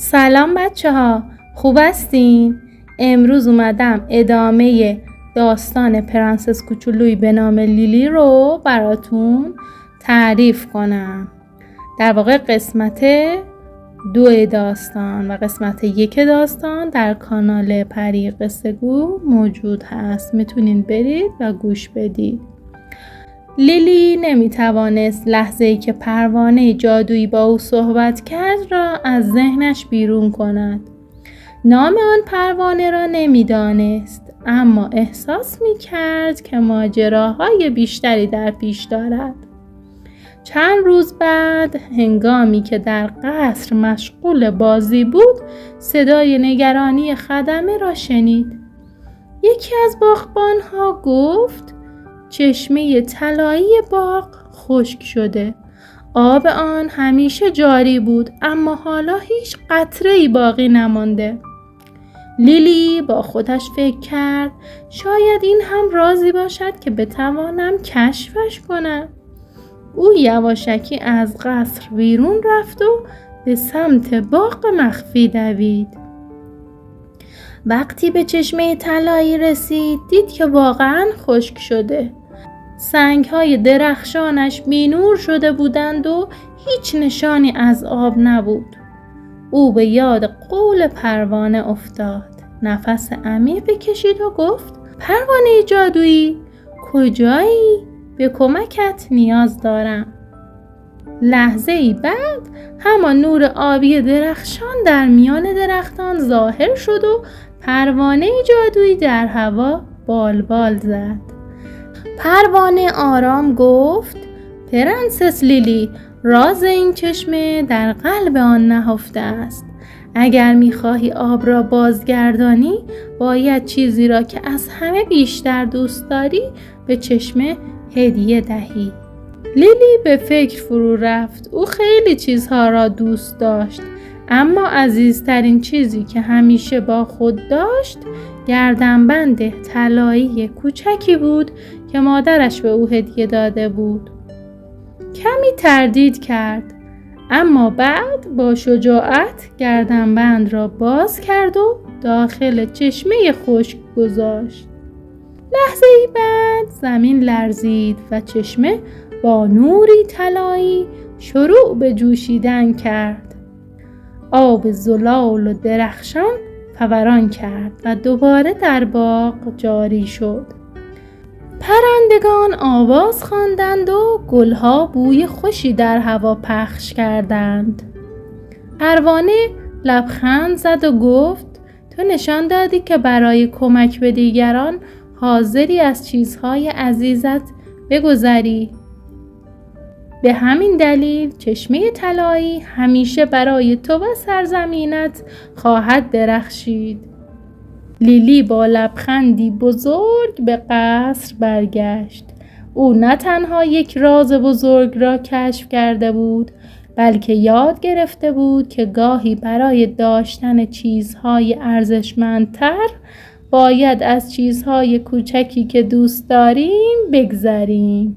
سلام بچه ها، خوب هستین؟ امروز اومدم ادامه داستان پرنسس کوچولویی به نام لیلی رو براتون تعریف کنم. در واقع قسمت 2 داستان و قسمت 1 داستان در کانال پری قصه گو موجود هست. میتونین برید و گوش بدید. لیلی نمیتوانست لحظه‌ای که پروانه جادویی با او صحبت کرد را از ذهنش بیرون کند. نام آن پروانه را نمیدانست، اما احساس میکرد که ماجراهای بیشتری در پیش دارد. چند روز بعد، هنگامی که در قصر مشغول بازی بود، صدای نگرانی خدمه را شنید. یکی از باغبانها گفت: چشمه طلایی باغ خشک شده. آب آن همیشه جاری بود، اما حالا هیچ قطره‌ای باقی نمانده. لیلی با خودش فکر کرد شاید این هم رازی باشد که بتوانم کشفش کنم. او یواشکی از قصر بیرون رفت و به سمت باغ مخفی دوید. وقتی به چشمه طلایی رسید، دید که واقعاً خشک شده. سنگ‌های درخشانش بی‌نور شده بودند و هیچ نشانی از آب نبود. او به یاد قول پروانه افتاد. نفس عمیق کشید و گفت: پروانه جادویی، کجایی؟ به کمکت نیاز دارم. لحظه‌ای بعد همان نور آبی درخشان در میان درختان ظاهر شد و پروانه جادویی در هوا بالبال زد. پروانه آرام گفت: پرنسس لیلی، راز این چشمه در قلب آن نهفته است. اگر می‌خواهی آب را بازگردانی، باید چیزی را که از همه بیشتر دوست داری به چشمه هدیه دهی. لیلی به فکر فرو رفت. او خیلی چیزها را دوست داشت، اما عزیزترین چیزی که همیشه با خود داشت گردنبند طلایی کوچکی بود که مادرش به او هدیه داده بود. کمی تردید کرد، اما بعد با شجاعت گردنبند را باز کرد و داخل چشمه خشک گذاشت. لحظه‌ای بعد زمین لرزید و چشمه با نوری طلایی شروع به جوشیدن کرد. آب زلال و درخشان فوران کرد و دوباره در باغ جاری شد. پرندگان آواز خواندند و گلها بوی خوشی در هوا پخش کردند. پروانه لبخند زد و گفت: تو نشان دادی که برای کمک به دیگران حاضری از چیزهای عزیزت بگذری. به همین دلیل چشمه طلایی همیشه برای تو و سرزمینت خواهد درخشید. لیلی با لبخندی بزرگ به قصر برگشت. او نه تنها یک راز بزرگ را کشف کرده بود، بلکه یاد گرفته بود که گاهی برای داشتن چیزهای ارزشمندتر باید از چیزهای کوچکی که دوست داریم بگذریم.